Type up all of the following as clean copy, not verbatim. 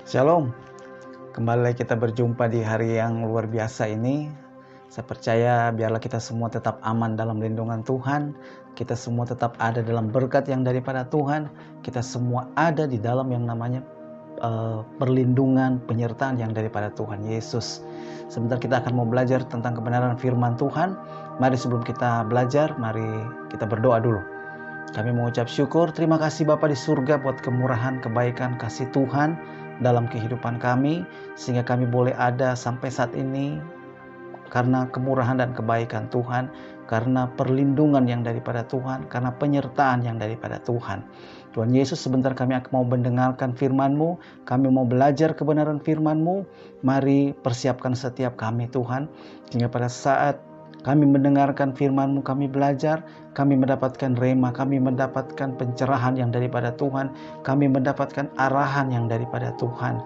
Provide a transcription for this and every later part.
Shalom, kembali lagi kita berjumpa di hari yang luar biasa ini. Saya percaya biarlah kita semua tetap aman dalam lindungan Tuhan. Kita semua tetap ada dalam berkat yang daripada Tuhan. Kita semua ada di dalam yang namanya perlindungan, penyertaan yang daripada Tuhan Yesus. Sebentar kita akan mau belajar tentang kebenaran firman Tuhan. Mari sebelum kita belajar, mari kita berdoa dulu. Kami mengucap syukur, terima kasih Bapa di surga buat kemurahan, kebaikan, kasih Tuhan dalam kehidupan kami, sehingga kami boleh ada sampai saat ini karena kemurahan dan kebaikan Tuhan, karena perlindungan yang daripada Tuhan, karena penyertaan yang daripada Tuhan. Tuhan Yesus, sebentar kami akan mau mendengarkan firman-Mu, kami mau belajar kebenaran firman-Mu. Mari persiapkan setiap kami Tuhan, sehingga pada saat kami mendengarkan firman-Mu, kami belajar, kami mendapatkan rema, kami mendapatkan pencerahan yang daripada Tuhan, kami mendapatkan arahan yang daripada Tuhan.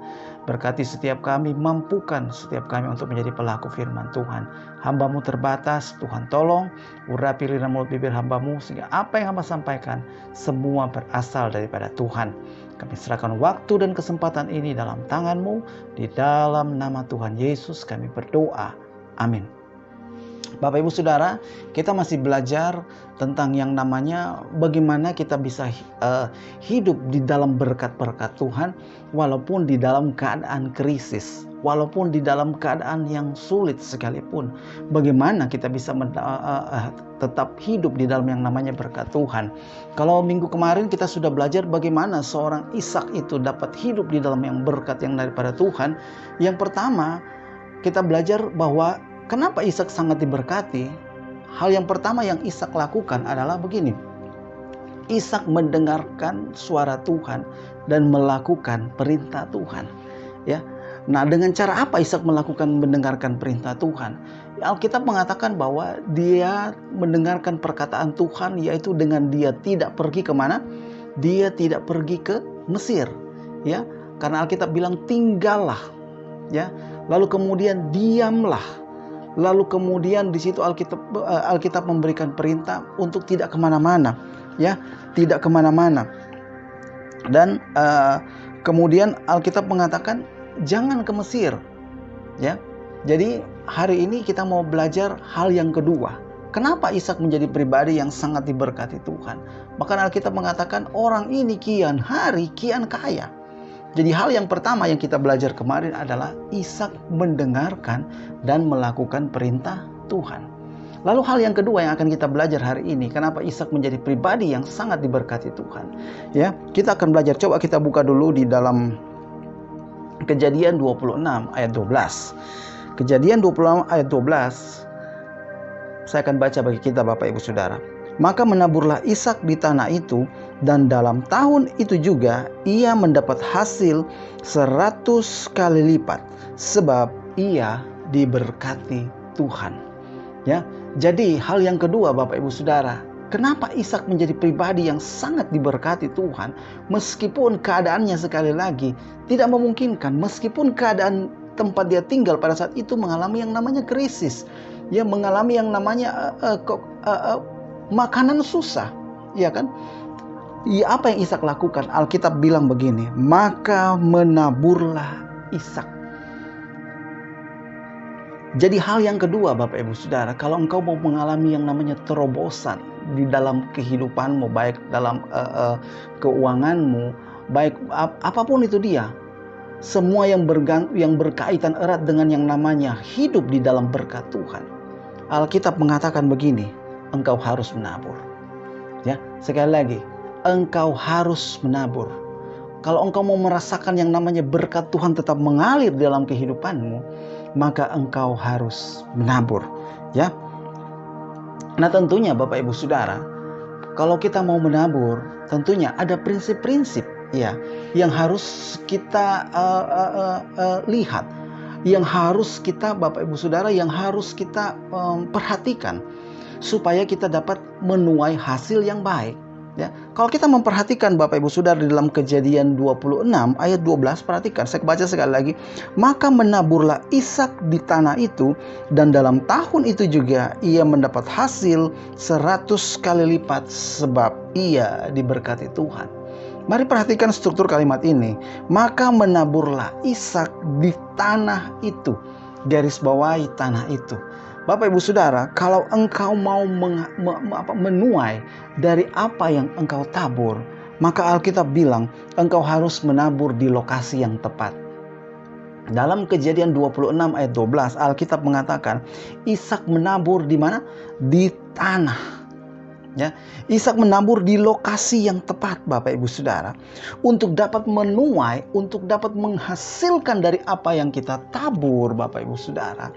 Berkati setiap kami, mampukan setiap kami untuk menjadi pelaku firman Tuhan. Hamba-Mu terbatas, Tuhan tolong, urapi lidah mulut bibir hamba-Mu, sehingga apa yang hamba sampaikan, semua berasal daripada Tuhan. Kami serahkan waktu dan kesempatan ini dalam tangan-Mu, di dalam nama Tuhan Yesus kami berdoa. Amin. Bapak Ibu Saudara, kita masih belajar tentang yang namanya bagaimana kita bisa hidup di dalam berkat-berkat Tuhan walaupun di dalam keadaan krisis, walaupun di dalam keadaan yang sulit sekalipun. Bagaimana kita bisa tetap hidup di dalam yang namanya berkat Tuhan. Kalau minggu kemarin kita sudah belajar bagaimana seorang Ishak itu dapat hidup di dalam yang berkat yang daripada Tuhan. Yang pertama, kita belajar bahwa kenapa Ishak sangat diberkati? Hal yang pertama yang Ishak lakukan adalah begini. Ishak mendengarkan suara Tuhan dan melakukan perintah Tuhan. Ya. Nah, dengan cara apa Ishak mendengarkan perintah Tuhan? Alkitab mengatakan bahwa dia mendengarkan perkataan Tuhan, yaitu dengan dia tidak pergi kemana? Dia tidak pergi ke Mesir. Ya, karena Alkitab bilang tinggallah. Ya, lalu kemudian diamlah. Lalu kemudian di situ Alkitab memberikan perintah untuk tidak kemana-mana, ya, tidak kemana-mana. Dan kemudian Alkitab mengatakan jangan ke Mesir, ya. Jadi hari ini kita mau belajar hal yang kedua. Kenapa Ishak menjadi pribadi yang sangat diberkati Tuhan? Bahkan Alkitab mengatakan orang ini kian hari kian kaya. Jadi hal yang pertama yang kita belajar kemarin adalah Ishak mendengarkan dan melakukan perintah Tuhan. Lalu hal yang kedua yang akan kita belajar hari ini, kenapa Ishak menjadi pribadi yang sangat diberkati Tuhan. Ya, kita akan belajar. Coba kita buka dulu di dalam Kejadian 26 ayat 12. Kejadian 26 ayat 12. Saya akan baca bagi kita Bapak Ibu Saudara. Maka menaburlah Ishak di tanah itu, dan dalam tahun itu juga ia mendapat hasil 100 kali lipat, sebab ia diberkati Tuhan. Ya, jadi hal yang kedua Bapak Ibu Saudara, kenapa Ishak menjadi pribadi yang sangat diberkati Tuhan, meskipun keadaannya sekali lagi tidak memungkinkan, meskipun keadaan tempat dia tinggal pada saat itu mengalami yang namanya krisis, ya, mengalami yang namanya makanan susah, ya kan? Ya, apa yang Ishak lakukan? Alkitab bilang begini, maka menaburlah Ishak. Jadi hal yang kedua Bapak Ibu Saudara, kalau engkau mau mengalami yang namanya terobosan di dalam kehidupanmu, baik dalam keuanganmu, baik apapun itu dia, semua yang berkaitan erat dengan yang namanya hidup di dalam berkat Tuhan. Alkitab mengatakan begini, engkau harus menabur. Ya, sekali lagi, engkau harus menabur. Kalau engkau mau merasakan yang namanya berkat Tuhan tetap mengalir dalam kehidupanmu, maka engkau harus menabur, ya. Nah, tentunya Bapak Ibu Saudara, kalau kita mau menabur, tentunya ada prinsip-prinsip, ya, yang harus kita lihat, yang harus kita Bapak Ibu Saudara, yang harus kita perhatikan supaya kita dapat menuai hasil yang baik. Ya, kalau kita memperhatikan Bapak Ibu Saudara di dalam Kejadian 26 ayat 12, perhatikan, saya baca sekali lagi. Maka menaburlah Ishak di tanah itu, dan dalam tahun itu juga ia mendapat hasil 100 kali lipat, sebab ia diberkati Tuhan. Mari perhatikan struktur kalimat ini. Maka menaburlah Ishak di tanah itu. Garis bawahi tanah itu. Bapak Ibu Saudara, kalau engkau mau menuai dari apa yang engkau tabur, maka Alkitab bilang engkau harus menabur di lokasi yang tepat. Dalam Kejadian 26 ayat 12, Alkitab mengatakan Ishak menabur di mana? Di tanah. Ya, Ishak menabur di lokasi yang tepat, Bapak Ibu Saudara, untuk dapat menuai, untuk dapat menghasilkan dari apa yang kita tabur, Bapak Ibu Saudara.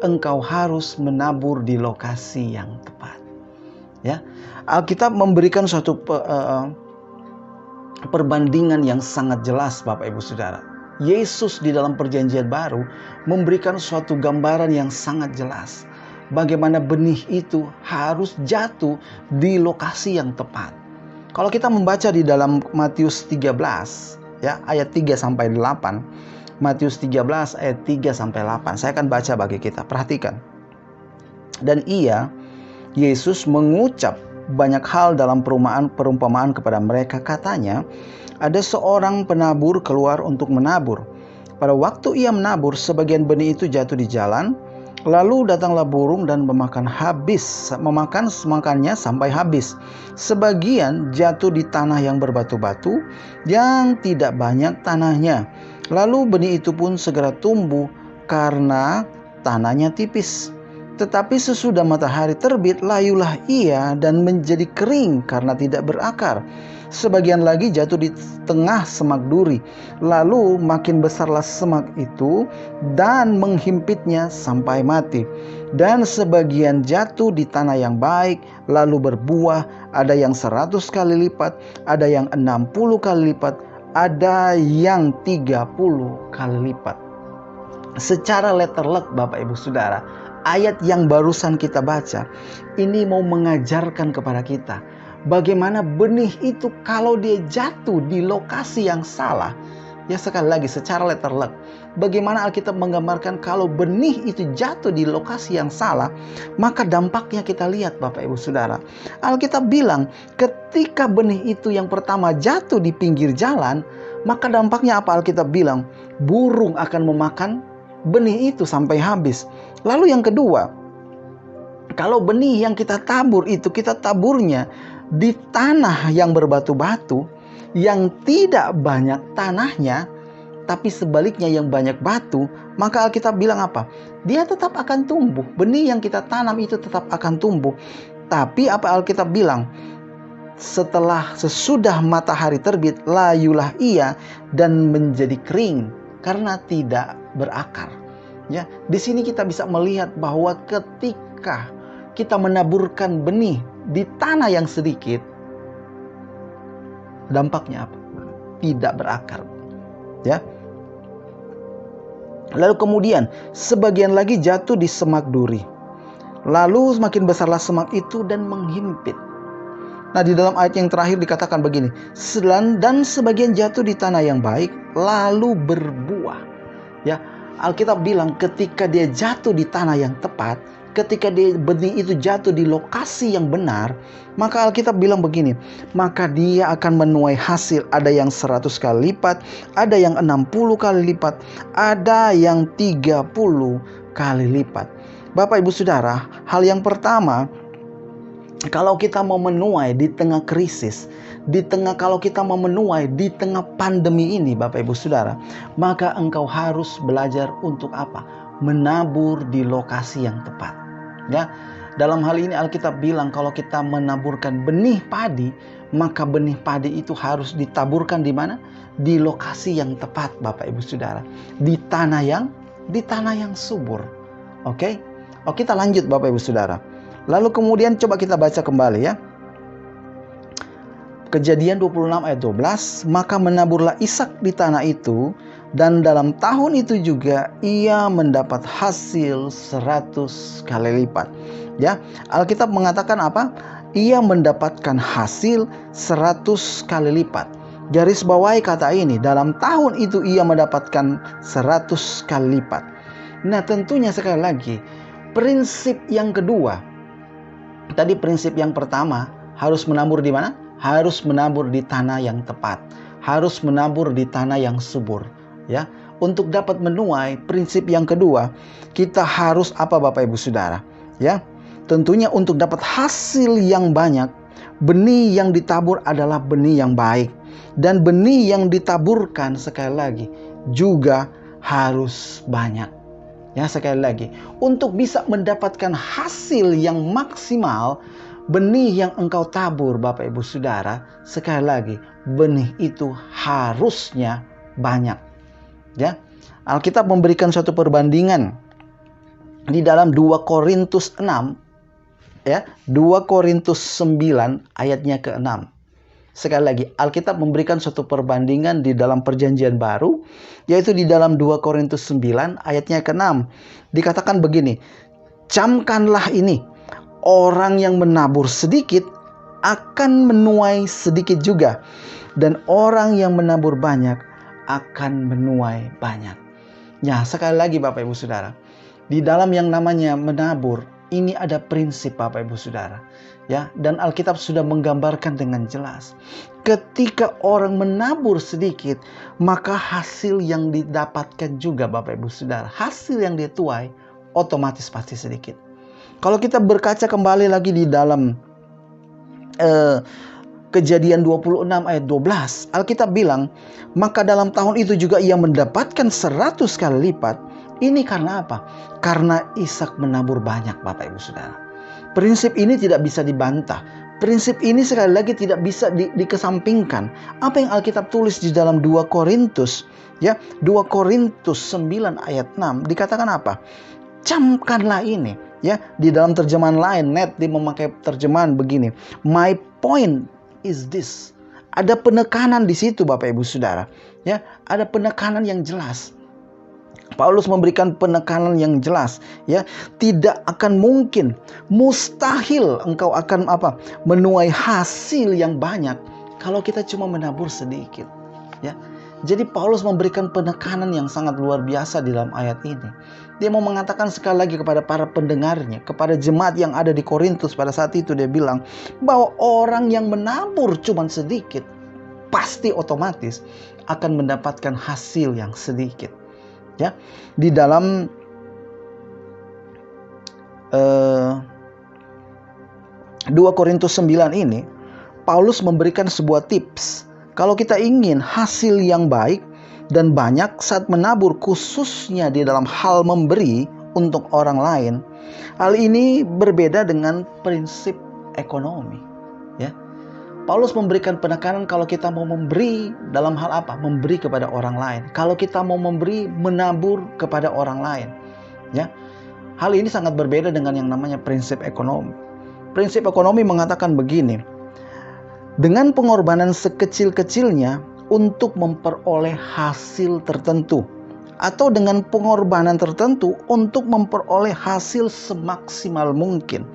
Engkau harus menabur di lokasi yang tepat. Ya, Alkitab memberikan suatu perbandingan yang sangat jelas, Bapak Ibu Saudara. Yesus di dalam Perjanjian Baru memberikan suatu gambaran yang sangat jelas. Bagaimana benih itu harus jatuh di lokasi yang tepat. Kalau kita membaca di dalam Matius 13 ya, ayat 3 sampai 8. Matius 13 ayat 3 sampai 8. Saya akan baca bagi kita. Perhatikan. Dan Yesus mengucap banyak hal dalam perumpamaan kepada mereka. Katanya, ada seorang penabur keluar untuk menabur. Pada waktu ia menabur, sebagian benih itu jatuh di jalan. Lalu datanglah burung dan memakannya sampai habis. Sebagian jatuh di tanah yang berbatu-batu, yang tidak banyak tanahnya. Lalu benih itu pun segera tumbuh karena tanahnya tipis. Tetapi sesudah matahari terbit, layulah ia dan menjadi kering karena tidak berakar. Sebagian lagi jatuh di tengah semak duri. Lalu makin besarlah semak itu dan menghimpitnya sampai mati. Dan sebagian jatuh di tanah yang baik, lalu berbuah. Ada yang 100 kali lipat, ada yang 60 kali lipat, ada yang 30 kali lipat. Secara letterlek, Bapak Ibu Saudara, ayat yang barusan kita baca ini mau mengajarkan kepada kita bagaimana benih itu kalau dia jatuh di lokasi yang salah. Ya, sekali lagi secara letterlek, bagaimana Alkitab menggambarkan kalau benih itu jatuh di lokasi yang salah, maka dampaknya kita lihat, Bapak Ibu Saudara. Alkitab bilang ketika benih itu yang pertama jatuh di pinggir jalan, maka dampaknya apa? Alkitab bilang burung akan memakan benih itu sampai habis. Lalu yang kedua, kalau benih yang kita tabur itu kita taburnya di tanah yang berbatu-batu, yang tidak banyak tanahnya, tapi sebaliknya yang banyak batu, maka Alkitab bilang apa? Dia tetap akan tumbuh. Benih yang kita tanam itu tetap akan tumbuh. Tapi apa Alkitab bilang? Sesudah matahari terbit, layulah ia dan menjadi kering karena tidak berakar. Ya, di sini kita bisa melihat bahwa ketika kita menaburkan benih di tanah yang sedikit, dampaknya apa? Tidak berakar. Ya. Lalu kemudian sebagian lagi jatuh di semak duri. Lalu semakin besarlah semak itu dan menghimpit. Nah, di dalam ayat yang terakhir dikatakan begini, dan sebagian jatuh di tanah yang baik lalu berbuah. Ya, Alkitab bilang ketika dia jatuh di tanah yang tepat, ketika benih itu jatuh di lokasi yang benar, maka Alkitab bilang begini, maka dia akan menuai hasil. Ada yang 100 kali lipat, ada yang 60 kali lipat, ada yang 30 kali lipat. Bapak Ibu Saudara, hal yang pertama, kalau kita mau menuai di tengah krisis, kalau kita mau menuai di tengah pandemi ini, Bapak Ibu Saudara, maka engkau harus belajar untuk apa? Menabur di lokasi yang tepat. Ya, dalam hal ini Alkitab bilang kalau kita menaburkan benih padi, maka benih padi itu harus ditaburkan di mana? Di lokasi yang tepat, Bapak Ibu Saudara. Di tanah yang subur. Oke? Oke, kita lanjut Bapak Ibu Saudara. Lalu kemudian coba kita baca kembali ya. Kejadian 26 ayat 12, maka menaburlah Ishak di tanah itu, dan dalam tahun itu juga ia mendapat hasil 100 kali lipat. Ya, Alkitab mengatakan apa? Ia mendapatkan hasil 100 kali lipat. Garis bawahi kata ini, dalam tahun itu ia mendapatkan 100 kali lipat. Nah, tentunya sekali lagi, prinsip yang kedua, tadi prinsip yang pertama harus menabur di mana? harus menabur di tanah yang tepat, harus menabur di tanah yang subur, ya. Untuk dapat menuai, prinsip yang kedua, kita harus apa Bapak Ibu Saudara? Ya, tentunya untuk dapat hasil yang banyak, benih yang ditabur adalah benih yang baik. Dan benih yang ditaburkan sekali lagi juga harus banyak. Ya, sekali lagi, untuk bisa mendapatkan hasil yang maksimal, benih yang engkau tabur Bapak Ibu Saudara, sekali lagi, benih itu harusnya banyak. Ya, Alkitab memberikan suatu perbandingan di dalam 2 Korintus 6, ya, 2 Korintus 9 ayatnya ke-6. Sekali lagi, Alkitab memberikan suatu perbandingan di dalam Perjanjian Baru, yaitu di dalam 2 Korintus 9 ayatnya ke-6. Dikatakan begini, camkanlah ini, orang yang menabur sedikit akan menuai sedikit juga, dan orang yang menabur banyak akan menuai banyak. Ya, sekali lagi Bapak Ibu Saudara, di dalam yang namanya menabur, ini ada prinsip Bapak Ibu Saudara. Ya, dan Alkitab sudah menggambarkan dengan jelas. Ketika orang menabur sedikit, maka hasil yang didapatkan juga Bapak Ibu Saudara, hasil yang dituai otomatis pasti sedikit. Kalau kita berkaca kembali lagi di dalam Kejadian 26 ayat 12, Alkitab bilang, maka dalam tahun itu juga ia mendapatkan 100 kali lipat. Ini karena apa? Karena Ishak menabur banyak Bapak Ibu Saudara. Prinsip ini tidak bisa dibantah. Prinsip ini sekali lagi tidak bisa dikesampingkan. Apa yang Alkitab tulis di dalam 2 Korintus, ya, 2 Korintus 9 ayat 6 dikatakan apa? Camkanlah ini, ya. Di dalam terjemahan lain, Net dia memakai terjemahan begini. My point is this. Ada penekanan di situ Bapak Ibu Saudara, ya. Ada penekanan yang jelas. Paulus memberikan penekanan yang jelas, ya. Tidak akan mungkin, mustahil engkau akan menuai hasil yang banyak kalau kita cuma menabur sedikit, ya. Jadi Paulus memberikan penekanan yang sangat luar biasa di dalam ayat ini. Dia mau mengatakan sekali lagi kepada para pendengarnya, kepada jemaat yang ada di Korintus pada saat itu, dia bilang bahwa orang yang menabur cuma sedikit pasti otomatis akan mendapatkan hasil yang sedikit. Ya, di dalam 2 Korintus 9 ini, Paulus memberikan sebuah tips. Kalau kita ingin hasil yang baik dan banyak saat menabur, khususnya di dalam hal memberi untuk orang lain, hal ini berbeda dengan prinsip ekonomi. Ya, Paulus memberikan penekanan kalau kita mau memberi dalam hal apa? Memberi kepada orang lain. Kalau kita mau memberi, menabur kepada orang lain. Ya, hal ini sangat berbeda dengan yang namanya prinsip ekonomi. Prinsip ekonomi mengatakan begini, dengan pengorbanan sekecil-kecilnya untuk memperoleh hasil tertentu, atau dengan pengorbanan tertentu untuk memperoleh hasil semaksimal mungkin.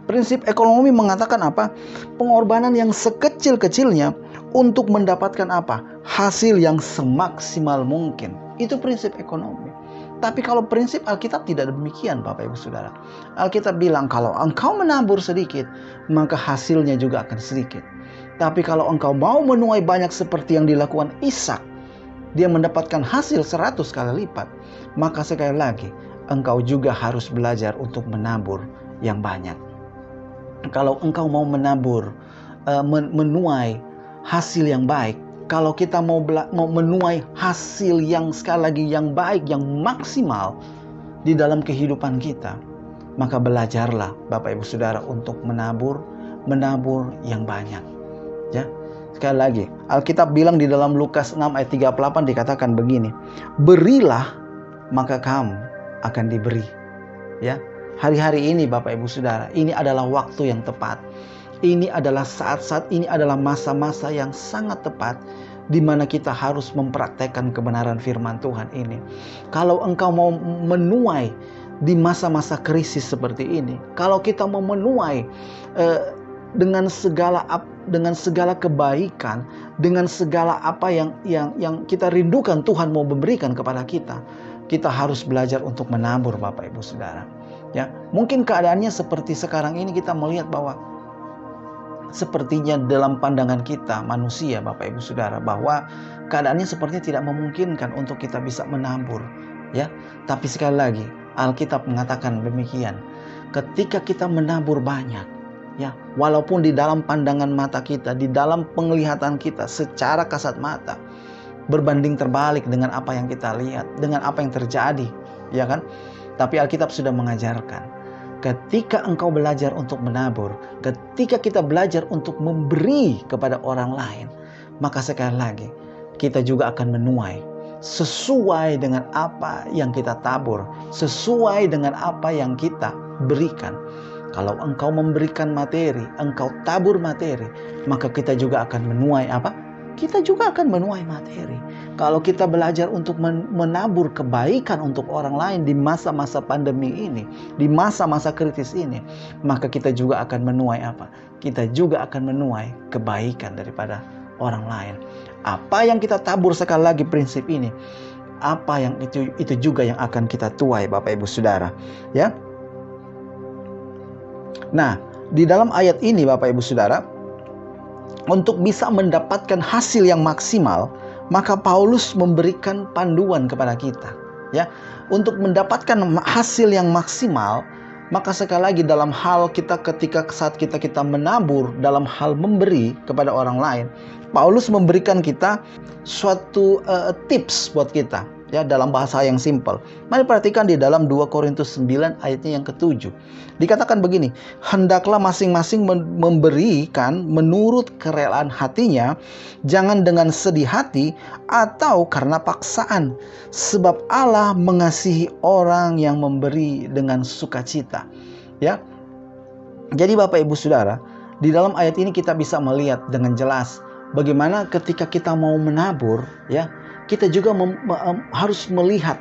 Prinsip ekonomi mengatakan apa? Pengorbanan yang sekecil-kecilnya untuk mendapatkan apa? Hasil yang semaksimal mungkin. Itu prinsip ekonomi. Tapi kalau prinsip Alkitab tidak demikian Bapak Ibu Saudara. Alkitab bilang kalau engkau menabur sedikit, maka hasilnya juga akan sedikit. Tapi kalau engkau mau menuai banyak seperti yang dilakukan Ishak, dia mendapatkan hasil 100 kali lipat, maka sekali lagi engkau juga harus belajar untuk menabur yang banyak. Kalau engkau mau menabur, menuai hasil yang baik, kalau kita mau menuai hasil yang sekali lagi yang baik, yang maksimal di dalam kehidupan kita, maka belajarlah Bapak Ibu Saudara untuk menabur yang banyak. Ya, sekali lagi, Alkitab bilang di dalam Lukas 6 ayat 38 dikatakan begini, berilah maka kamu akan diberi. Ya, hari-hari ini Bapak Ibu Saudara, ini adalah waktu yang tepat. Ini adalah saat-saat, ini adalah masa-masa yang sangat tepat di mana kita harus mempraktekkan kebenaran firman Tuhan ini. Kalau engkau mau menuai di masa-masa krisis seperti ini, kalau kita mau menuai dengan segala kebaikan, dengan segala apa yang kita rindukan Tuhan mau memberikan kepada kita, kita harus belajar untuk menabur Bapak Ibu Saudara. Ya, mungkin keadaannya seperti sekarang ini kita melihat bahwa sepertinya dalam pandangan kita manusia, Bapak Ibu Saudara, bahwa keadaannya sepertinya tidak memungkinkan untuk kita bisa menabur, ya. Tapi sekali lagi, Alkitab mengatakan demikian. Ketika kita menabur banyak, ya, walaupun di dalam pandangan mata kita, di dalam penglihatan kita secara kasat mata berbanding terbalik dengan apa yang kita lihat, dengan apa yang terjadi, ya kan? Tapi Alkitab sudah mengajarkan, ketika engkau belajar untuk menabur, ketika kita belajar untuk memberi kepada orang lain, maka sekali lagi kita juga akan menuai sesuai dengan apa yang kita tabur, sesuai dengan apa yang kita berikan. Kalau engkau memberikan materi, engkau tabur materi, maka kita juga akan menuai apa? Kita juga akan menuai materi. Kalau kita belajar untuk menabur kebaikan untuk orang lain di masa-masa pandemi ini, di masa-masa kritis ini, maka kita juga akan menuai apa? Kita juga akan menuai kebaikan daripada orang lain. Apa yang kita tabur, sekali lagi prinsip ini, apa yang itu juga yang akan kita tuai, Bapak Ibu Saudara, ya. Nah, di dalam ayat ini, Bapak Ibu Saudara, untuk bisa mendapatkan hasil yang maksimal, maka Paulus memberikan panduan kepada kita, ya. Untuk mendapatkan hasil yang maksimal, maka sekali lagi dalam hal kita ketika saat kita menabur, dalam hal memberi kepada orang lain, Paulus memberikan kita suatu tips buat kita, ya, dalam bahasa yang simpel. Mari perhatikan di dalam 2 Korintus 9 ayatnya yang ke-7. Dikatakan begini, hendaklah masing-masing memberikan menurut kerelaan hatinya, jangan dengan sedih hati atau karena paksaan, sebab Allah mengasihi orang yang memberi dengan sukacita. Ya. Jadi Bapak Ibu Saudara, di dalam ayat ini kita bisa melihat dengan jelas bagaimana ketika kita mau menabur, ya, kita juga harus melihat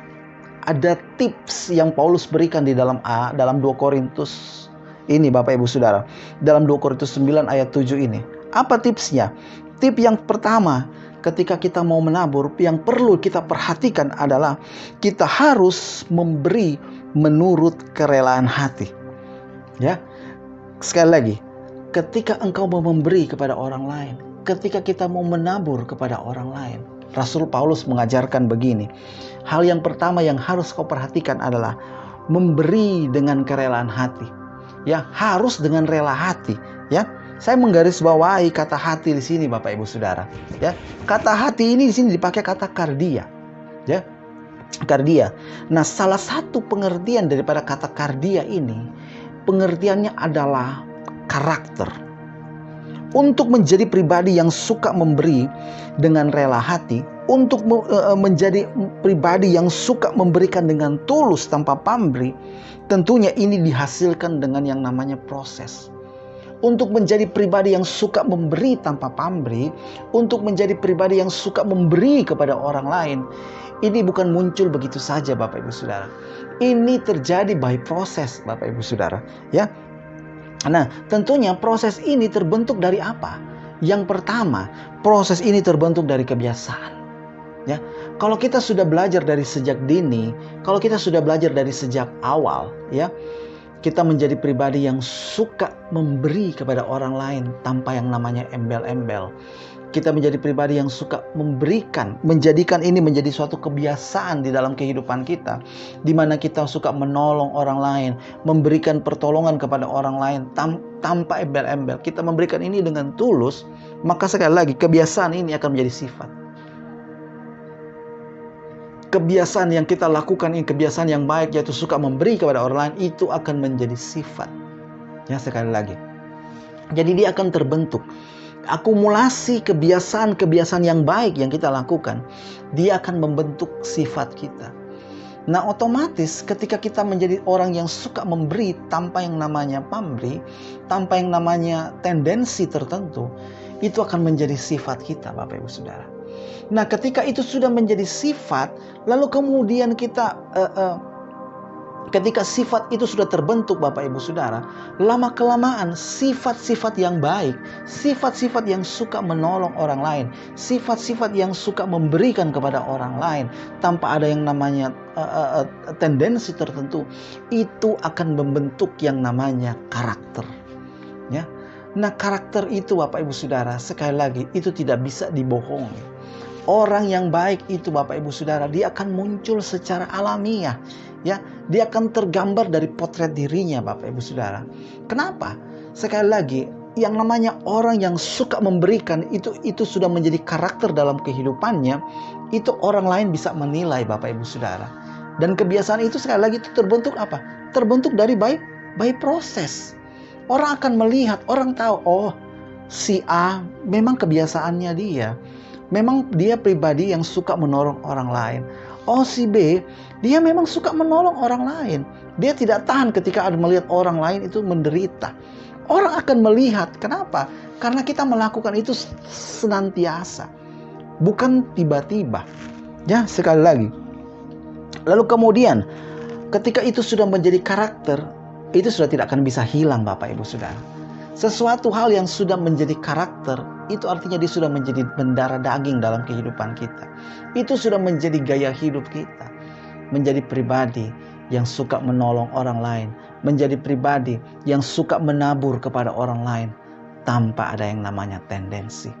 ada tips yang Paulus berikan di dalam 2 Korintus ini, Bapak Ibu Saudara. Dalam 2 Korintus 9 ayat 7 ini. Apa tipsnya? Tip yang pertama, ketika kita mau menabur, yang perlu kita perhatikan adalah kita harus memberi menurut kerelaan hati. Ya. Sekali lagi, ketika engkau mau memberi kepada orang lain, ketika kita mau menabur kepada orang lain, Rasul Paulus mengajarkan begini. Hal yang pertama yang harus kau perhatikan adalah memberi dengan kerelaan hati. Ya, harus dengan rela hati, ya. Saya menggarisbawahi kata hati di sini, Bapak Ibu Saudara, ya. Kata hati ini di sini dipakai kata kardia, ya. Kardia. Nah, salah satu pengertian daripada kata kardia ini, pengertiannya adalah karakter. Untuk menjadi pribadi yang suka memberi dengan rela hati, untuk menjadi pribadi yang suka memberikan dengan tulus tanpa pamrih, tentunya ini dihasilkan dengan yang namanya proses. Untuk menjadi pribadi yang suka memberi tanpa pamrih, untuk menjadi pribadi yang suka memberi kepada orang lain, ini bukan muncul begitu saja, Bapak Ibu Saudara. Ini terjadi by proses, Bapak Ibu Saudara, ya. Nah, tentunya proses ini terbentuk dari apa? Yang pertama, proses ini terbentuk dari kebiasaan. Ya, kalau kita sudah belajar dari sejak dini, kalau kita sudah belajar dari sejak awal, ya, kita menjadi pribadi yang suka memberi kepada orang lain tanpa yang namanya embel-embel. Kita menjadi pribadi yang suka memberikan, menjadikan ini menjadi suatu kebiasaan di dalam kehidupan kita, di mana kita suka menolong orang lain, memberikan pertolongan kepada orang lain tanpa embel-embel. Kita memberikan ini dengan tulus, maka sekali lagi kebiasaan ini akan menjadi sifat. Kebiasaan yang kita lakukan ini kebiasaan yang baik, yaitu suka memberi kepada orang lain, itu akan menjadi sifat. Ya, sekali lagi. Jadi dia akan terbentuk. Akumulasi kebiasaan-kebiasaan yang baik yang kita lakukan, dia akan membentuk sifat kita. Nah, otomatis ketika kita menjadi orang yang suka memberi tanpa yang namanya pamrih, tanpa yang namanya tendensi tertentu, itu akan menjadi sifat kita, Bapak Ibu Saudara. Nah, ketika itu sudah menjadi sifat, lalu kemudian kita ketika sifat itu sudah terbentuk, Bapak Ibu Saudara, lama-kelamaan sifat-sifat yang baik, sifat-sifat yang suka menolong orang lain, sifat-sifat yang suka memberikan kepada orang lain tanpa ada yang namanya tendensi tertentu, itu akan membentuk yang namanya karakter. Ya. Nah, karakter itu Bapak Ibu Saudara, sekali lagi itu tidak bisa dibohongi. Orang yang baik itu Bapak Ibu Saudara, dia akan muncul secara alamiah. Ya, dia akan tergambar dari potret dirinya Bapak Ibu Saudara. Kenapa? Sekali lagi, yang namanya orang yang suka memberikan itu sudah menjadi karakter dalam kehidupannya, itu orang lain bisa menilai Bapak Ibu Saudara. Dan kebiasaan itu sekali lagi itu terbentuk apa? Terbentuk dari by proses. Orang akan melihat, orang tahu, oh si A memang kebiasaannya dia. Memang dia pribadi yang suka menolong orang lain. Oh si B, dia memang suka menolong orang lain. Dia tidak tahan ketika ada melihat orang lain itu menderita. Orang akan melihat, kenapa? Karena kita melakukan itu senantiasa. Bukan tiba-tiba. Ya, sekali lagi. Lalu kemudian, ketika itu sudah menjadi karakter, itu sudah tidak akan bisa hilang Bapak Ibu Saudara. Sesuatu hal yang sudah menjadi karakter, itu artinya dia sudah menjadi mendarah daging dalam kehidupan kita. Itu sudah menjadi gaya hidup kita. Menjadi pribadi yang suka menolong orang lain. Menjadi pribadi yang suka menabur kepada orang lain. Tanpa ada yang namanya tendensi.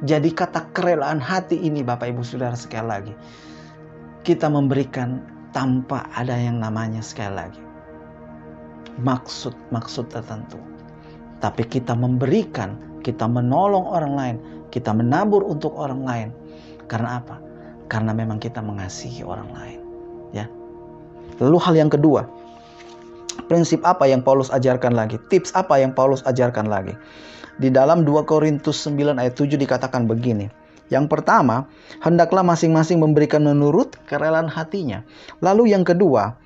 Jadi kata kerelaan hati ini Bapak Ibu Saudara sekali lagi. Kita memberikan tanpa ada yang namanya sekali lagi maksud tertentu. Tapi kita memberikan, kita menolong orang lain, kita menabur untuk orang lain. Karena apa? Karena memang kita mengasihi orang lain. Ya. Lalu hal yang kedua, prinsip apa yang Paulus ajarkan lagi? Tips apa yang Paulus ajarkan lagi? Di dalam 2 Korintus 9 ayat 7 dikatakan begini. Yang pertama, hendaklah masing-masing memberikan menurut kerelaan hatinya. Lalu yang kedua,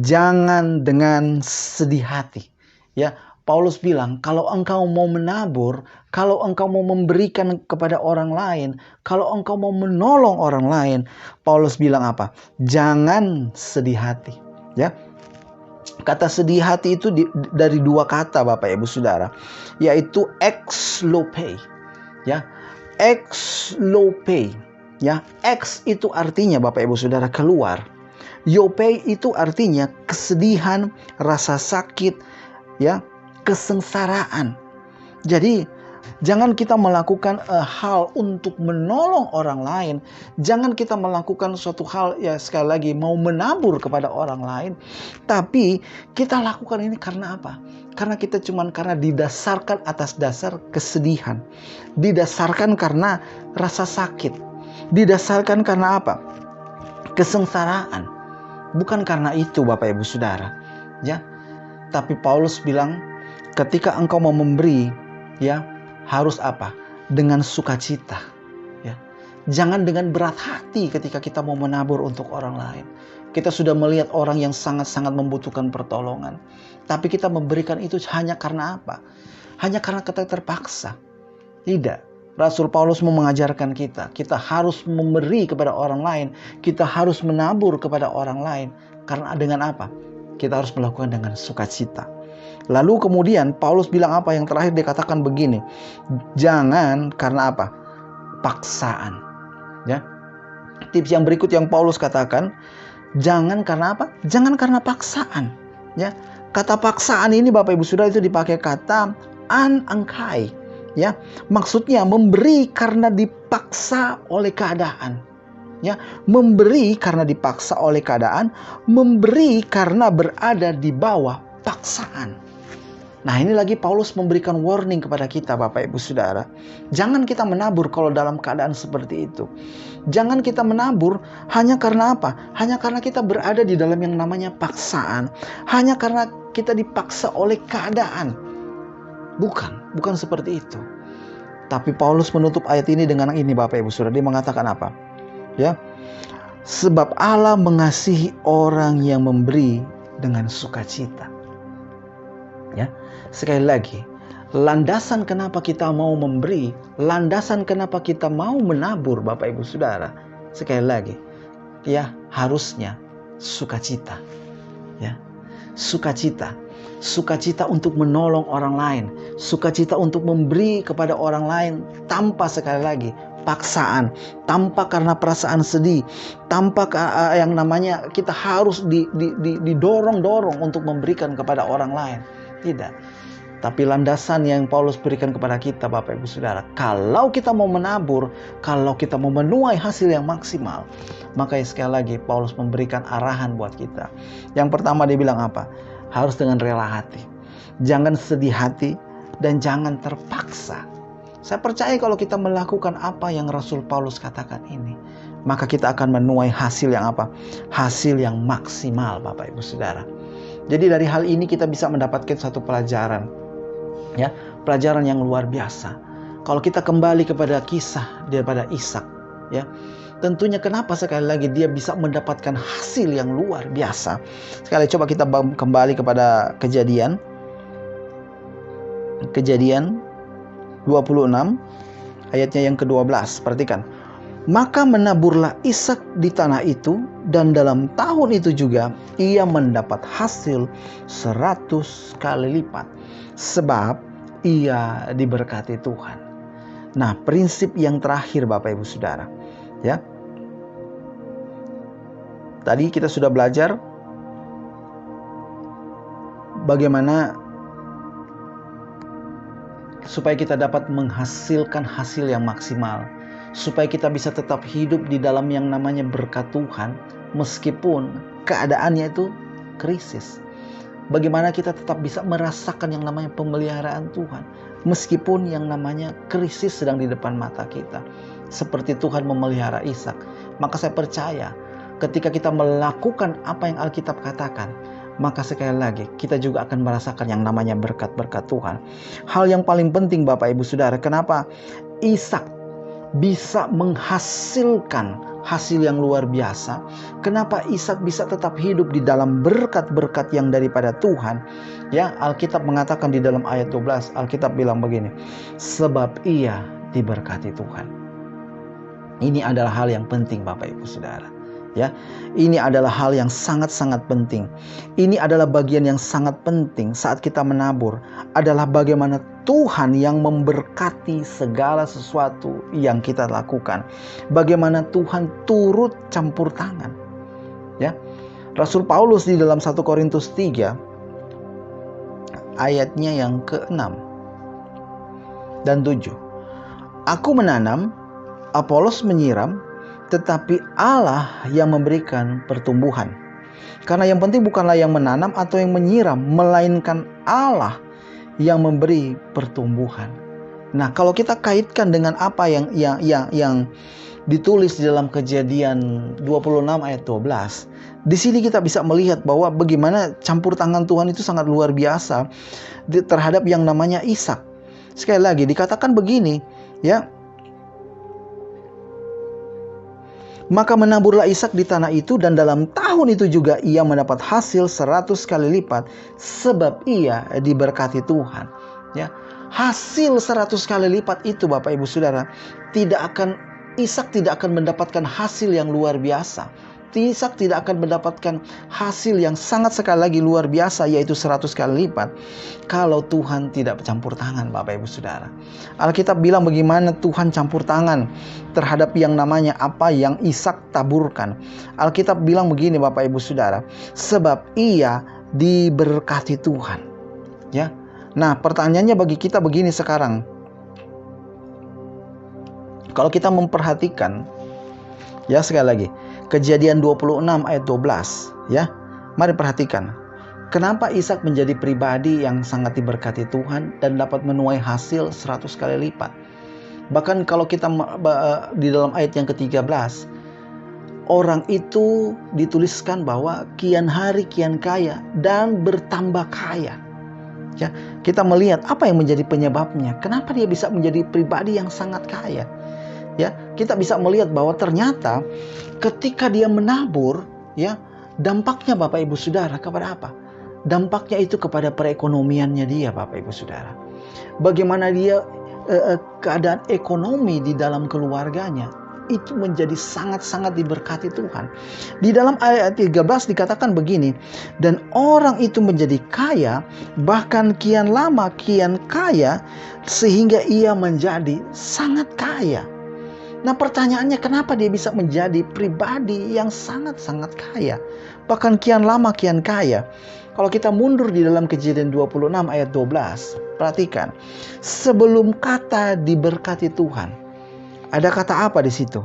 jangan dengan sedih hati. Ya, Paulus bilang, kalau engkau mau menabur, kalau engkau mau memberikan kepada orang lain, kalau engkau mau menolong orang lain, Paulus bilang apa? Jangan sedih hati. Ya, kata sedih hati itu dari dua kata Bapak Ibu Saudara, yaitu exlope. Ya, exlope. Ya, ex itu artinya Bapak Ibu Saudara keluar. Yope itu artinya kesedihan, rasa sakit, ya, kesengsaraan. Jadi jangan kita melakukan hal untuk menolong orang lain. Jangan kita melakukan suatu hal ya sekali lagi mau menabur kepada orang lain. Tapi kita lakukan ini karena apa? Karena kita karena didasarkan atas dasar kesedihan. Didasarkan karena rasa sakit. Didasarkan karena apa? Kesengsaraan. Bukan karena itu Bapak Ibu Saudara. Ya. Tapi Paulus bilang ketika engkau mau memberi, ya, harus apa? Dengan sukacita. Ya. Jangan dengan berat hati ketika kita mau menabur untuk orang lain. Kita sudah melihat orang yang sangat-sangat membutuhkan pertolongan. Tapi kita memberikan itu hanya karena apa? Hanya karena kita terpaksa. Tidak. Rasul Paulus mau mengajarkan kita harus memberi kepada orang lain. Kita harus menabur kepada orang lain. Karena dengan apa? Kita harus melakukan dengan sukacita. Lalu kemudian Paulus bilang apa? Yang terakhir dia katakan begini. Jangan karena apa? Paksaan. Ya. Tips yang berikut yang Paulus katakan. Jangan karena apa? Jangan karena paksaan. Ya. Kata paksaan ini Bapak Ibu Saudara itu dipakai kata anangkai. Ya, maksudnya memberi karena dipaksa oleh keadaan. Ya, memberi karena dipaksa oleh keadaan, memberi karena berada di bawah paksaan. Nah, ini lagi Paulus memberikan warning kepada kita Bapak Ibu Saudara. Jangan kita menabur kalau dalam keadaan seperti itu. Jangan kita menabur hanya karena apa? Hanya karena kita berada di dalam yang namanya paksaan. Hanya karena kita dipaksa oleh keadaan. Bukan seperti itu. Tapi Paulus menutup ayat ini dengan ini Bapak Ibu Saudara. Dia mengatakan apa? Ya. Sebab Allah mengasihi orang yang memberi dengan sukacita. Ya. Sekali lagi, landasan kenapa kita mau memberi, landasan kenapa kita mau menabur Bapak Ibu Saudara. Sekali lagi, ya harusnya sukacita. Ya. Sukacita. Sukacita untuk menolong orang lain. Sukacita untuk memberi kepada orang lain tanpa sekali lagi paksaan. Tanpa karena perasaan sedih. Tanpa yang namanya kita harus didorong-dorong untuk memberikan kepada orang lain. Tidak. Tapi landasan yang Paulus berikan kepada kita, Bapak Ibu Saudara, kalau kita mau menabur, kalau kita mau menuai hasil yang maksimal, maka sekali lagi Paulus memberikan arahan buat kita. Yang pertama dia bilang apa? Harus dengan rela hati. Jangan sedih hati dan jangan terpaksa. Saya percaya kalau kita melakukan apa yang Rasul Paulus katakan ini, maka kita akan menuai hasil yang apa? Hasil yang maksimal, Bapak Ibu Saudara. Jadi dari hal ini kita bisa mendapatkan satu pelajaran. Ya, pelajaran yang luar biasa. Kalau kita kembali kepada kisah daripada Ishak, ya, tentunya kenapa sekali lagi dia bisa mendapatkan hasil yang luar biasa. Sekali coba kita kembali kepada Kejadian 26 ayatnya yang ke-12. Perhatikan. Maka menaburlah Ishak di tanah itu, dan dalam tahun itu juga ia mendapat hasil 100 kali lipat, sebab ia diberkati Tuhan. Nah, prinsip yang terakhir Bapak Ibu Saudara, ya. Tadi kita sudah belajar bagaimana supaya kita dapat menghasilkan hasil yang maksimal, supaya kita bisa tetap hidup di dalam yang namanya berkat Tuhan meskipun keadaannya itu krisis. Bagaimana kita tetap bisa merasakan yang namanya pemeliharaan Tuhan meskipun yang namanya krisis sedang di depan mata kita, seperti Tuhan memelihara Ishak. Maka saya percaya ketika kita melakukan apa yang Alkitab katakan, maka sekali lagi kita juga akan merasakan yang namanya berkat-berkat Tuhan. Hal yang paling penting Bapak Ibu Saudara, kenapa Ishak bisa menghasilkan hasil yang luar biasa? Kenapa Ishak bisa tetap hidup di dalam berkat-berkat yang daripada Tuhan? Ya, Alkitab mengatakan di dalam ayat 12, Alkitab bilang begini, sebab ia diberkati Tuhan. Ini adalah hal yang penting Bapak Ibu Saudara. Ya, ini adalah hal yang sangat-sangat penting. Ini adalah bagian yang sangat penting saat kita menabur, adalah bagaimana Tuhan yang memberkati segala sesuatu yang kita lakukan. Bagaimana Tuhan turut campur tangan. Ya. Rasul Paulus di dalam 1 Korintus 3 ayatnya yang ke-6 dan 7. Aku menanam, Apolos menyiram, tetapi Allah yang memberikan pertumbuhan. Karena yang penting bukanlah yang menanam atau yang menyiram, melainkan Allah yang memberi pertumbuhan. Nah, kalau kita kaitkan dengan apa yang ditulis di dalam Kejadian 26 ayat 12, di sini kita bisa melihat bahwa bagaimana campur tangan Tuhan itu sangat luar biasa terhadap yang namanya Ishak. Sekali lagi dikatakan begini, ya. Maka menaburlah Ishak di tanah itu, dan dalam tahun itu juga ia mendapat hasil 100 kali lipat, sebab ia diberkati Tuhan. Ya, hasil 100 kali lipat itu Bapak Ibu Saudara, Ishak tidak akan mendapatkan hasil yang luar biasa. Ishak tidak akan mendapatkan hasil yang sangat sekali lagi luar biasa, yaitu 100 kali lipat, kalau Tuhan tidak campur tangan Bapak Ibu Saudara. Alkitab bilang bagaimana Tuhan campur tangan terhadap yang namanya apa yang Ishak taburkan. Alkitab bilang begini Bapak Ibu Saudara, sebab ia diberkati Tuhan. Ya. Nah, pertanyaannya bagi kita begini sekarang. Kalau kita memperhatikan, ya sekali lagi, Kejadian 26 ayat 12, ya. Mari perhatikan. Kenapa Ishak menjadi pribadi yang sangat diberkati Tuhan dan dapat menuai hasil 100 kali lipat. Bahkan kalau kita di dalam ayat yang ke-13, orang itu dituliskan bahwa kian hari kian kaya dan bertambah kaya. Ya, kita melihat apa yang menjadi penyebabnya. Kenapa dia bisa menjadi pribadi yang sangat kaya? Ya, kita bisa melihat bahwa ternyata ketika dia menabur, ya, dampaknya Bapak Ibu Saudara kepada apa? Dampaknya itu kepada perekonomiannya dia Bapak Ibu Saudara. Bagaimana dia keadaan ekonomi di dalam keluarganya itu menjadi sangat-sangat diberkati Tuhan. Di dalam ayat 13 dikatakan begini, dan orang itu menjadi kaya, bahkan kian lama kian kaya, sehingga ia menjadi sangat kaya. Nah pertanyaannya, kenapa dia bisa menjadi pribadi yang sangat-sangat kaya? Bahkan kian lama kian kaya. Kalau kita mundur di dalam Kejadian 26 ayat 12, perhatikan. Sebelum kata diberkati Tuhan, ada kata apa di situ?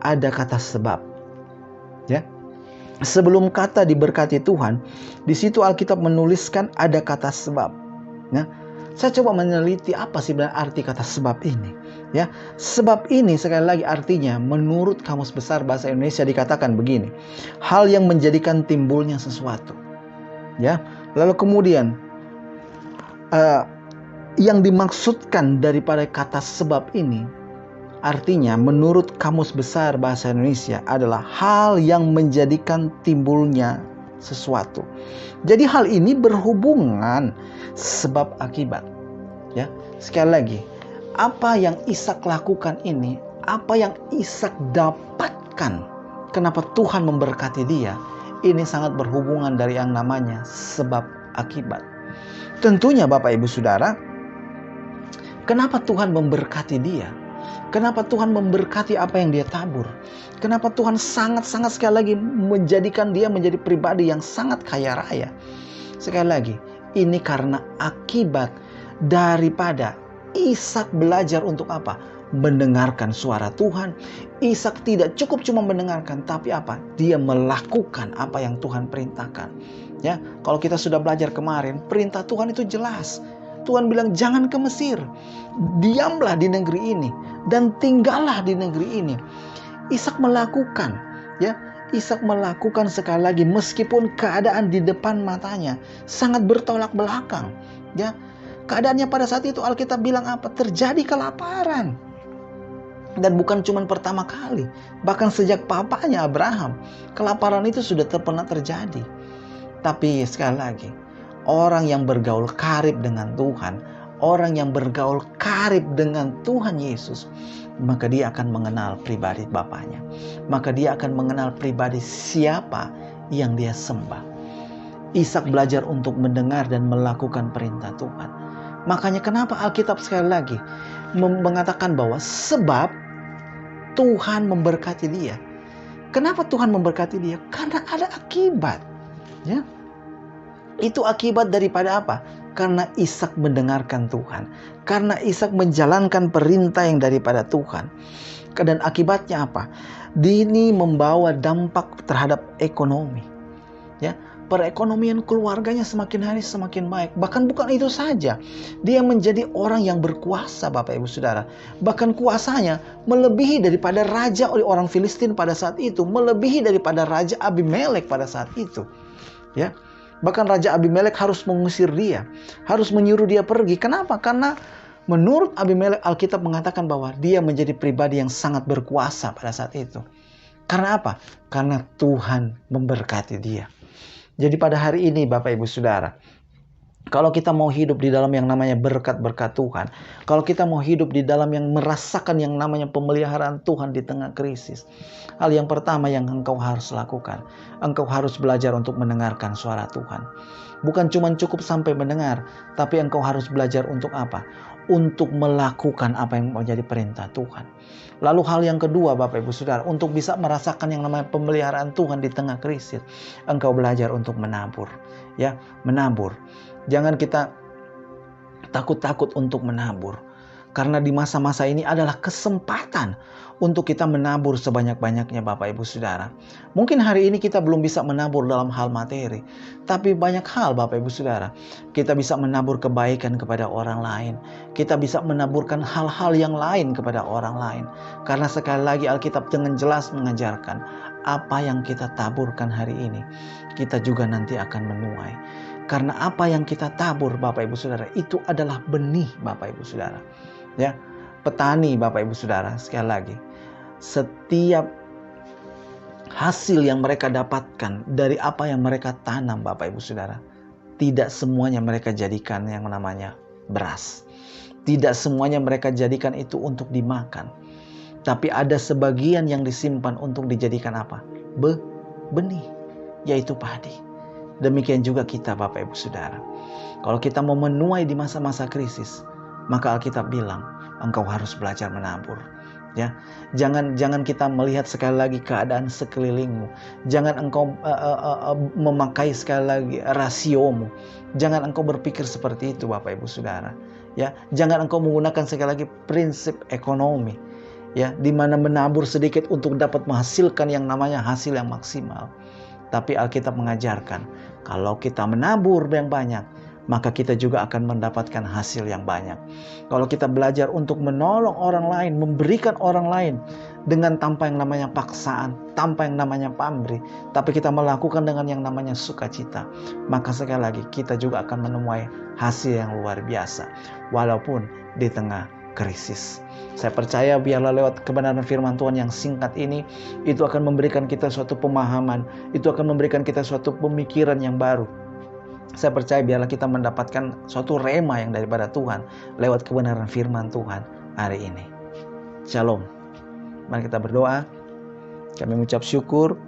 Ada kata sebab. Ya. Sebelum kata diberkati Tuhan, di situ Alkitab menuliskan ada kata sebab. Nah, saya coba meneliti apa sih sebenarnya arti kata sebab ini. Ya, sebab ini sekali lagi artinya menurut Kamus Besar Bahasa Indonesia dikatakan begini: hal yang menjadikan timbulnya sesuatu. Ya, lalu kemudian yang dimaksudkan daripada kata sebab ini artinya menurut Kamus Besar Bahasa Indonesia adalah hal yang menjadikan timbulnya sesuatu. Jadi hal ini berhubungan sebab akibat. Ya, sekali lagi, apa yang Ishak lakukan ini, apa yang Ishak dapatkan, kenapa Tuhan memberkati dia, ini sangat berhubungan dari yang namanya sebab akibat. Tentunya Bapak Ibu Saudara, kenapa Tuhan memberkati dia? Kenapa Tuhan memberkati apa yang dia tabur? Kenapa Tuhan sangat-sangat sekali lagi menjadikan dia menjadi pribadi yang sangat kaya raya? Sekali lagi, ini karena akibat daripada Ishak belajar untuk apa? Mendengarkan suara Tuhan. Ishak tidak cukup cuma mendengarkan, tapi apa? Dia melakukan apa yang Tuhan perintahkan. Ya, kalau kita sudah belajar kemarin, perintah Tuhan itu jelas. Tuhan bilang jangan ke Mesir, diamlah di negeri ini dan tinggallah di negeri ini. Ishak melakukan, ya, Ishak melakukan sekali lagi meskipun keadaan di depan matanya sangat bertolak belakang, ya. Keadaannya pada saat itu Alkitab bilang apa? Terjadi kelaparan. Dan bukan cuma pertama kali, bahkan sejak papanya Abraham, kelaparan itu sudah pernah terjadi. Tapi sekali lagi, orang yang bergaul karib dengan Tuhan, orang yang bergaul karib dengan Tuhan Yesus, maka dia akan mengenal pribadi Bapaknya. Maka dia akan mengenal pribadi siapa yang dia sembah. Ishak belajar untuk mendengar dan melakukan perintah Tuhan. Makanya kenapa Alkitab sekali lagi mengatakan bahwa sebab Tuhan memberkati dia. Kenapa Tuhan memberkati dia? Karena ada akibat. Ya. Itu akibat daripada apa? Karena Ishak mendengarkan Tuhan. Karena Ishak menjalankan perintah yang daripada Tuhan. Dan akibatnya apa? Ini membawa dampak terhadap ekonomi. Ya, perekonomian keluarganya semakin hari semakin baik. Bahkan bukan itu saja. Dia menjadi orang yang berkuasa, Bapak Ibu Saudara. Bahkan kuasanya melebihi daripada raja oleh orang Filistin pada saat itu. Melebihi daripada raja Abimelek pada saat itu. Ya. Bahkan Raja Abimelek harus mengusir dia, harus menyuruh dia pergi. Kenapa? Karena menurut Abimelek Alkitab mengatakan bahwa dia menjadi pribadi yang sangat berkuasa pada saat itu. Karena apa? Karena Tuhan memberkati dia. Jadi pada hari ini Bapak Ibu Saudara, kalau kita mau hidup di dalam yang namanya berkat-berkat Tuhan, kalau kita mau hidup di dalam yang merasakan yang namanya pemeliharaan Tuhan di tengah krisis, hal yang pertama yang engkau harus lakukan, engkau harus belajar untuk mendengarkan suara Tuhan. Bukan cuma cukup sampai mendengar, tapi engkau harus belajar untuk apa? Untuk melakukan apa yang menjadi perintah Tuhan. Lalu hal yang kedua Bapak Ibu Saudara, untuk bisa merasakan yang namanya pemeliharaan Tuhan di tengah krisis, engkau belajar untuk menabur. Ya, menabur. Jangan kita takut-takut untuk menabur. Karena di masa-masa ini adalah kesempatan untuk kita menabur sebanyak-banyaknya Bapak Ibu Saudara. Mungkin hari ini kita belum bisa menabur dalam hal materi. Tapi banyak hal Bapak Ibu Saudara. Kita bisa menabur kebaikan kepada orang lain. Kita bisa menaburkan hal-hal yang lain kepada orang lain. Karena sekali lagi Alkitab dengan jelas mengajarkan apa yang kita taburkan hari ini, kita juga nanti akan menuai. Karena apa yang kita tabur Bapak Ibu Saudara itu adalah benih Bapak Ibu Saudara. Ya, petani Bapak Ibu Saudara, sekali lagi, setiap hasil yang mereka dapatkan dari apa yang mereka tanam Bapak Ibu Saudara, tidak semuanya mereka jadikan yang namanya beras. Tidak semuanya mereka jadikan itu untuk dimakan. Tapi ada sebagian yang disimpan untuk dijadikan apa? Benih, yaitu padi. Demikian juga kita Bapak Ibu Saudara. Kalau kita mau menuai di masa-masa krisis, maka Alkitab bilang engkau harus belajar menabur. Ya, jangan kita melihat sekali lagi keadaan sekelilingmu. Jangan engkau memakai sekali lagi rasiomu. Jangan engkau berpikir seperti itu, Bapak Ibu Saudara. Ya, jangan engkau menggunakan sekali lagi prinsip ekonomi. Ya, di mana menabur sedikit untuk dapat menghasilkan yang namanya hasil yang maksimal. Tapi Alkitab mengajarkan, kalau kita menabur yang banyak, maka kita juga akan mendapatkan hasil yang banyak. Kalau kita belajar untuk menolong orang lain, memberikan orang lain dengan tanpa yang namanya paksaan, tanpa yang namanya pamrih, tapi kita melakukan dengan yang namanya sukacita, maka sekali lagi kita juga akan menemui hasil yang luar biasa, walaupun di tengah krisis. Saya percaya biarlah lewat kebenaran firman Tuhan yang singkat ini, itu akan memberikan kita suatu pemahaman, itu akan memberikan kita suatu pemikiran yang baru. Saya percaya biarlah kita mendapatkan suatu rema yang daripada Tuhan lewat kebenaran firman Tuhan hari ini. Shalom. Mari kita berdoa. Kami mengucap syukur.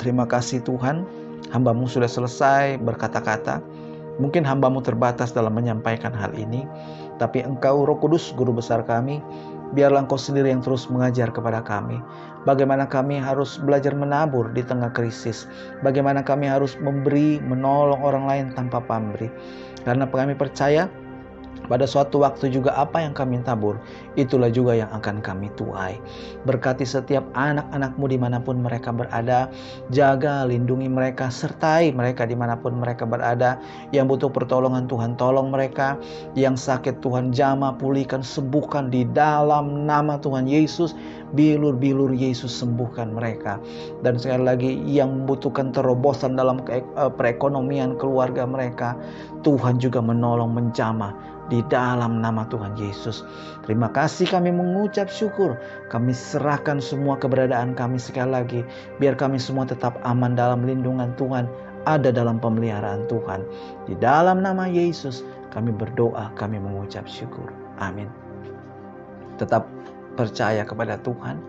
Terima kasih Tuhan. Hamba-Mu sudah selesai berkata-kata. Mungkin hamba-Mu terbatas dalam menyampaikan hal ini. Tapi Engkau Roh Kudus, Guru besar kami, biarlah Engkau sendiri yang terus mengajar kepada kami. Bagaimana kami harus belajar menabur di tengah krisis. Bagaimana kami harus memberi, menolong orang lain tanpa pamrih. Karena kami percaya pada suatu waktu juga apa yang kami tabur, itulah juga yang akan kami tuai. Berkati setiap anak-anak-Mu dimanapun mereka berada. Jaga, lindungi mereka, sertai mereka dimanapun mereka berada. Yang butuh pertolongan Tuhan, tolong mereka. Yang sakit Tuhan jamah, pulihkan, sembuhkan di dalam nama Tuhan Yesus. Bilur-bilur Yesus sembuhkan mereka. Dan sekali lagi yang membutuhkan terobosan dalam perekonomian keluarga mereka, Tuhan juga menolong menjamah di dalam nama Tuhan Yesus. Terima kasih, kami mengucap syukur. Kami serahkan semua keberadaan kami sekali lagi. Biar kami semua tetap aman dalam lindungan Tuhan, ada dalam pemeliharaan Tuhan. Di dalam nama Yesus kami berdoa, kami mengucap syukur. Amin. Tetap percaya kepada Tuhan.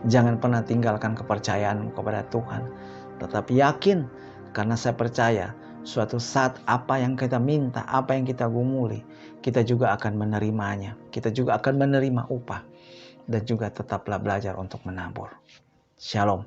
Jangan pernah tinggalkan kepercayaanmu kepada Tuhan. Tetap yakin, karena saya percaya suatu saat apa yang kita minta, apa yang kita gumuli, kita juga akan menerimanya. Kita juga akan menerima upah. Dan juga tetaplah belajar untuk menabur. Shalom.